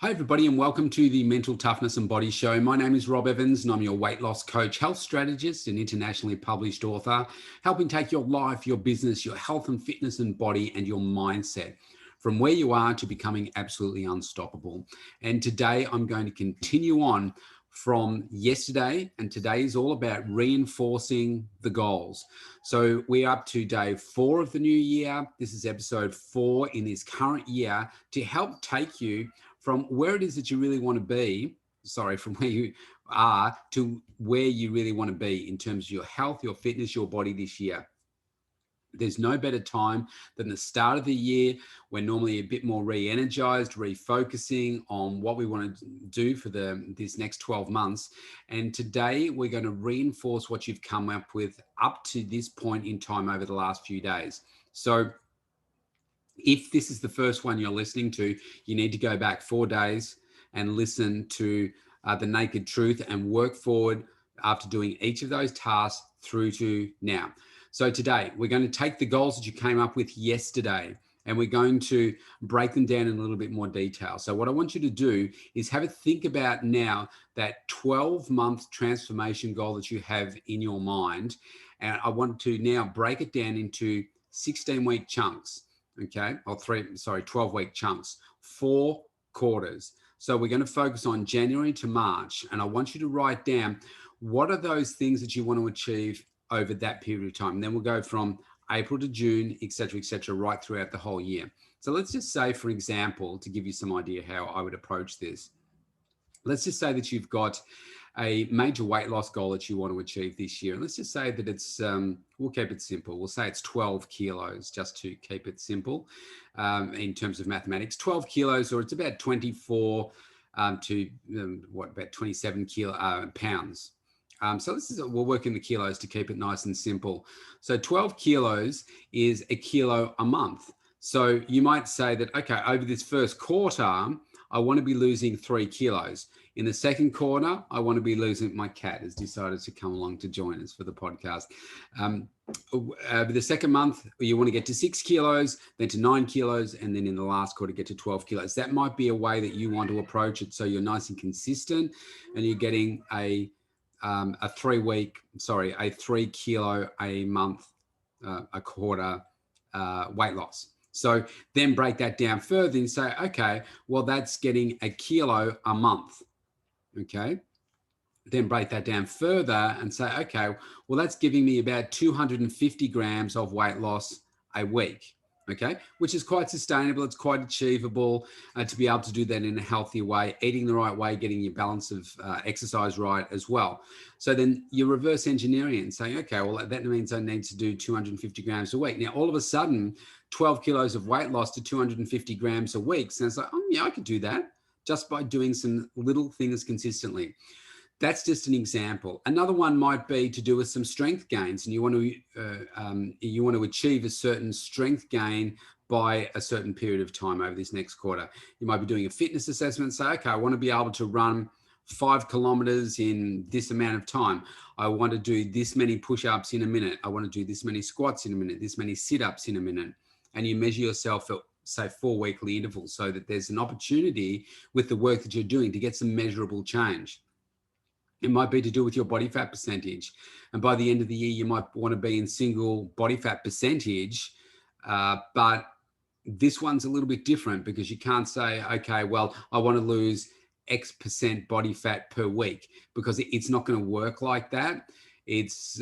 Hi, everybody, and welcome to the Mental Toughness and Body Show. My name is Rob Evans, and I'm your weight loss coach, health strategist, and internationally published author, helping take your life, your business, your health and fitness and body, and your mindset from where you are to becoming absolutely unstoppable. And today I'm going to continue on from yesterday, and today is all about reinforcing the goals. So we're up to day 4 of the new year. This is episode 4 in this current year to help take you from where it is that you really want to be, from where you are to where you really want to be in terms of your health, your fitness, your body this year. There's no better time than the start of the year. We're normally a bit more re-energized, refocusing on what we want to do for this next 12 months. And today we're going to reinforce what you've come up with up to this point in time over the last few days. So if this is the first one you're listening to, you need to go back 4 days and listen to the naked truth and work forward after doing each of those tasks through to now. So today we're going to take the goals that you came up with yesterday and we're going to break them down in a little bit more detail. So what I want you to do is have a think about now that 12-month transformation goal that you have in your mind. And I want to now break it down into 16-week chunks. Okay, or 12-week chunks, 4 quarters. So we're going to focus on January to March, and I want you to write down what are those things that you want to achieve over that period of time. And then we'll go from April to June, et cetera, right throughout the whole year. So let's just say, for example, to give you some idea how I would approach this, let's just say that you've got a major weight loss goal that you want to achieve this year. And let's just say that it's, we'll keep it simple. We'll say it's 12 kilos just to keep it simple in terms of mathematics. 12 kilos, or it's about 24 to about 27 pounds. So we'll work in the kilos to keep it nice and simple. So 12 kilos is a kilo a month. So you might say that, okay, over this first quarter, I want to be losing 3 kilos. In the second quarter, I want to be losing, my cat has decided to come along to join us for the podcast. The second month, you want to get to 6 kilos, then to 9 kilos, and then in the last quarter, get to 12 kilos. That might be a way that you want to approach it so you're nice and consistent and you're getting a 3 kilo a month, a quarter weight loss. So then break that down further and say, okay, well, that's getting a kilo a month. Okay. Then break that down further and say, okay, well, that's giving me about 250 grams of weight loss a week. Okay, which is quite sustainable. It's quite achievable to be able to do that in a healthy way, eating the right way, getting your balance of exercise right as well. So then you reverse engineering and saying, okay, well, that means I need to do 250 grams a week. Now, all of a sudden, 12 kilos of weight loss to 250 grams a week sounds like, oh, yeah, I could do that just by doing some little things consistently. That's just an example. Another one might be to do with some strength gains, and you want to achieve a certain strength gain by a certain period of time over this next quarter. You might be doing a fitness assessment and say, okay, I want to be able to run 5 kilometers in this amount of time. I want to do this many push-ups in a minute. I want to do this many squats in a minute, this many sit-ups in a minute. And you measure yourself at, say, 4 weekly intervals so that there's an opportunity with the work that you're doing to get some measurable change. It might be to do with your body fat percentage. And by the end of the year, you might want to be in single body fat percentage. But this one's a little bit different because you can't say, okay, well, I want to lose X percent body fat per week, because it's not going to work like that. It's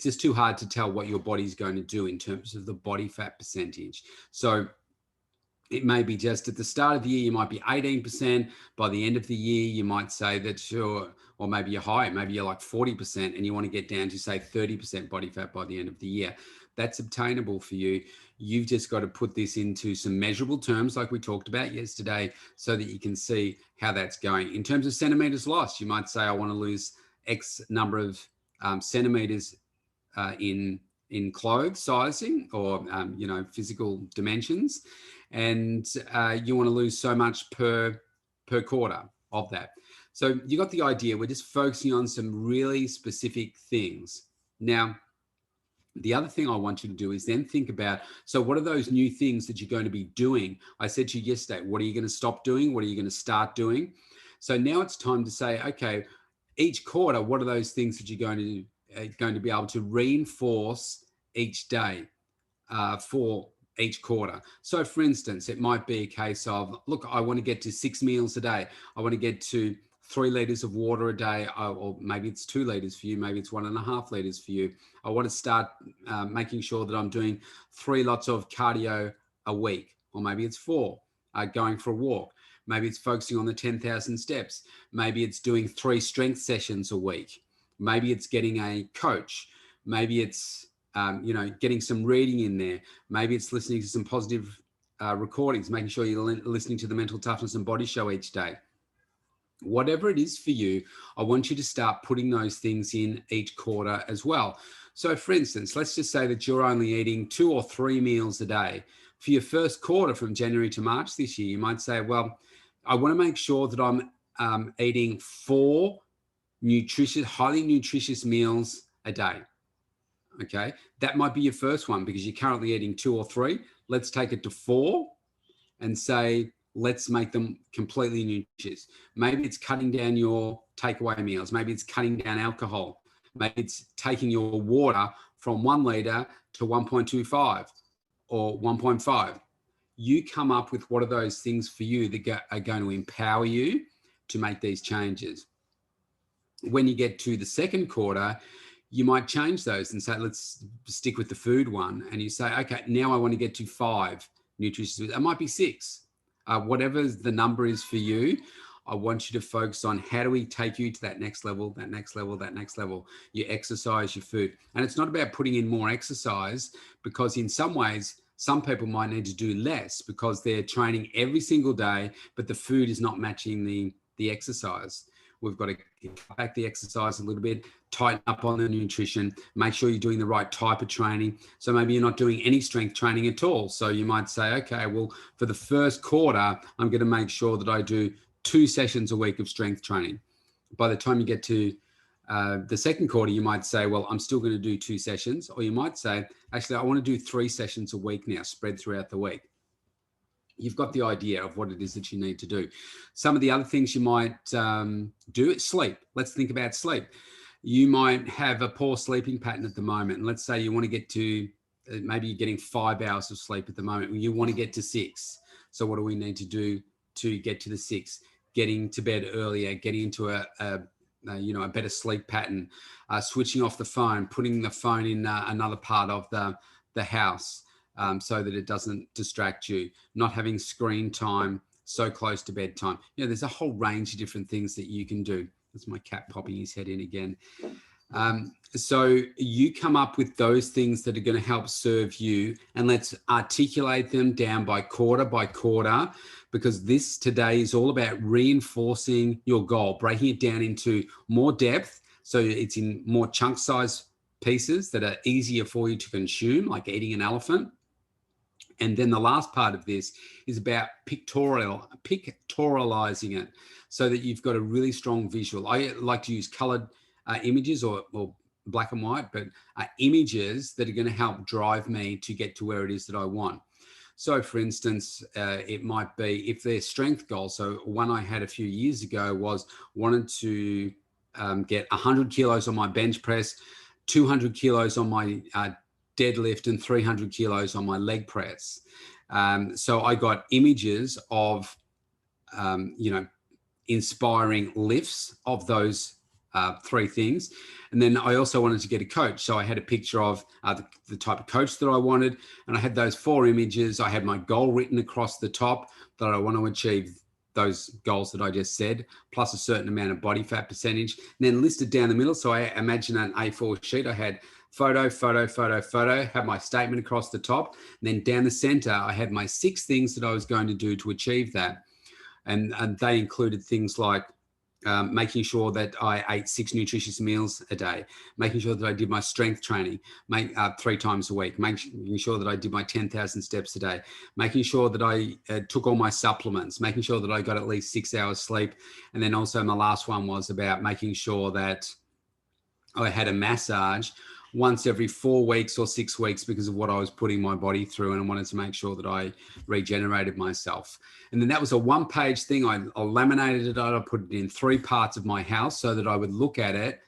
just too hard to tell what your body's going to do in terms of the body fat percentage. So it may be just at the start of the year, you might be 18%. By the end of the year, you might say that or maybe you're high, maybe you're like 40% and you want to get down to, say, 30% body fat by the end of the year. That's obtainable for you. You've just got to put this into some measurable terms like we talked about yesterday so that you can see how that's going. In terms of centimeters lost, you might say, I want to lose X number of centimeters in clothes sizing or, physical dimensions. And you want to lose so much per quarter of that. So you got the idea. We're just focusing on some really specific things. Now, The other thing I want you to do is then think about, so what are those new things that you're going to be doing? I said to you yesterday, what are you going to stop doing? What are you going to start doing? So now it's time to say, okay, each quarter, what are those things that you're going to be able to reinforce each day for each quarter? So for instance, it might be a case of, look, I want to get to 6 meals a day. I want to get to 3 liters of water a day, or maybe it's 2 liters for you, maybe it's 1.5 liters for you. I want to start making sure that I'm doing 3 lots of cardio a week, or maybe it's 4, going for a walk. Maybe it's focusing on the 10,000 steps. Maybe it's doing 3 strength sessions a week. Maybe it's getting a coach. Maybe it's getting some reading in there. Maybe it's listening to some positive recordings, making sure you're listening to the Mental Toughness and Body Show each day. Whatever it is for you, I want you to start putting those things in each quarter as well. So for instance, let's just say that you're only eating 2 or 3 meals a day. For your first quarter from January to March this year, you might say, well, I want to make sure that I'm eating 4 highly nutritious meals a day. Okay, that might be your first one because you're currently eating 2 or 3. Let's take it to 4 and say, let's make them completely nutritious. Maybe it's cutting down your takeaway meals. Maybe it's cutting down alcohol. Maybe it's taking your water from 1 liter to 1.25 or 1.5. You come up with what are those things for you that are going to empower you to make these changes. When you get to the second quarter, you might change those and say, let's stick with the food one. And you say, okay, now I want to get to 5 nutritious foods. It might be 6. Whatever the number is for you, I want you to focus on how do we take you to that next level, that next level, that next level. You exercise, your food. And it's not about putting in more exercise, because in some ways, some people might need to do less because they're training every single day, but the food is not matching the exercise. We've got to cut back the exercise a little bit, tighten up on the nutrition, make sure you're doing the right type of training. So maybe you're not doing any strength training at all. So you might say, okay, well, for the first quarter, I'm going to make sure that I do 2 sessions a week of strength training. By the time you get to the second quarter, you might say, well, I'm still going to do 2 sessions. Or you might say, actually, I want to do 3 sessions a week now, spread throughout the week. You've got the idea of what it is that you need to do. Some of the other things you might do is sleep. Let's think about sleep. You might have a poor sleeping pattern at the moment. And let's say you want to get to, maybe you're getting 5 hours of sleep at the moment. You want to get to 6. So what do we need to do to get to the 6? Getting to bed earlier, getting into a better sleep pattern, switching off the phone, putting the phone in another part of the house. So that it doesn't distract you, not having screen time so close to bedtime. There's a whole range of different things that you can do. That's my cat popping his head in again. So you come up with those things that are going to help serve you, and let's articulate them down by quarter, because this today is all about reinforcing your goal, breaking it down into more depth. So it's in more chunk size pieces that are easier for you to consume, like eating an elephant. And then the last part of this is about pictorializing it so that you've got a really strong visual. I like to use colored images or black and white, but images that are going to help drive me to get to where it is that I want. So for instance, it might be if their strength goal. So one I had a few years ago was wanted to get 100 kilos on my bench press, 200 kilos on my deadlift, and 300 kilos on my leg press. So I got images of, inspiring lifts of those 3 things. And then I also wanted to get a coach. So I had a picture of the type of coach that I wanted. And I had those 4 images. I had my goal written across the top that I want to achieve those goals that I just said, plus a certain amount of body fat percentage, and then listed down the middle. So I imagine an A4 sheet. I had photo, had my statement across the top. And then down the center, I had my 6 things that I was going to do to achieve that. And they included things like making sure that I ate 6 nutritious meals a day, making sure that I did my strength training 3 times a week, making sure that I did my 10,000 steps a day, making sure that I took all my supplements, making sure that I got at least 6 hours sleep. And then also my last one was about making sure that I had a massage once every 4 weeks or 6 weeks because of what I was putting my body through, and I wanted to make sure that I regenerated myself. And then that was a one-page thing. I laminated it out. I put it in 3 parts of my house so that I would look at it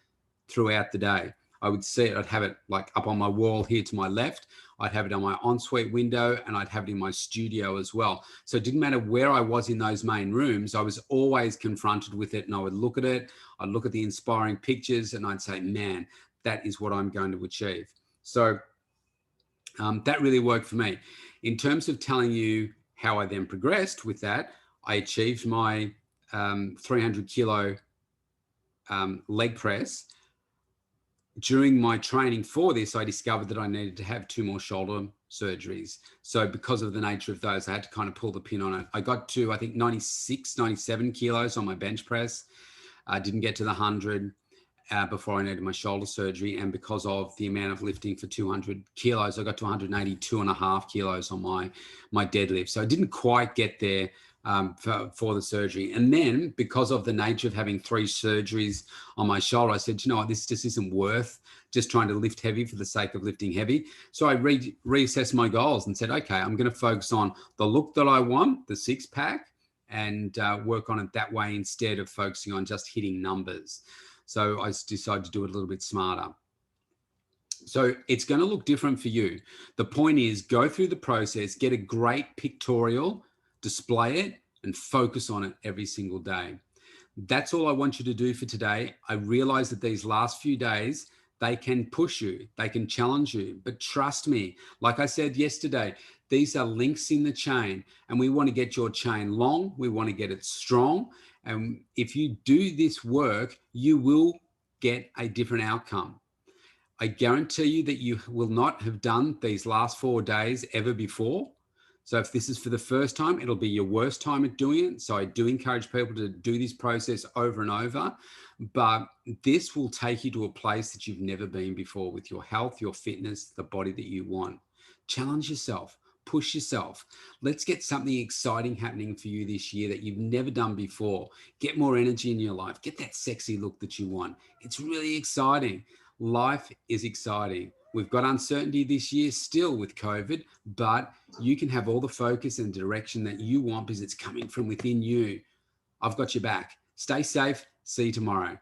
throughout the day. I would see it. I'd have it like up on my wall here to my left. I'd have it on my ensuite window, and I'd have it in my studio as well. So it didn't matter where I was in those main rooms. I was always confronted with it, and I would look at it. I'd look at the inspiring pictures, and I'd say, man, that is what I'm going to achieve. So that really worked for me. In terms of telling you how I then progressed with that, I achieved my 300 kilo leg press. During my training for this, I discovered that I needed to have 2 more shoulder surgeries. So because of the nature of those, I had to kind of pull the pin on it. I got to, I think, 96, 97 kilos on my bench press. I didn't get to the 100 before I needed my shoulder surgery. And because of the amount of lifting for 200 kilos, I got to 182.5 kilos on my deadlift. So I didn't quite get there for the surgery. And then because of the nature of having 3 surgeries on my shoulder, I said, you know what, this just isn't worth just trying to lift heavy for the sake of lifting heavy. So I reassessed my goals and said, okay, I'm going to focus on the look that I want, the 6-pack, and work on it that way instead of focusing on just hitting numbers. So I decided to do it a little bit smarter. So it's going to look different for you. The point is, go through the process, get a great pictorial, display it, and focus on it every single day. That's all I want you to do for today. I realize that these last few days, they can push you, they can challenge you, but trust me, like I said yesterday, these are links in the chain, and we want to get your chain long. We want to get it strong. And if you do this work, you will get a different outcome. I guarantee you that you will not have done these last 4 days ever before. So if this is for the first time, it'll be your worst time at doing it. So I do encourage people to do this process over and over, but this will take you to a place that you've never been before with your health, your fitness, the body that you want. Challenge yourself, push yourself. Let's get something exciting happening for you this year that you've never done before. Get more energy in your life. Get that sexy look that you want. It's really exciting. Life is exciting. We've got uncertainty this year still with COVID, but you can have all the focus and direction that you want because it's coming from within you. I've got your back. Stay safe. See you tomorrow.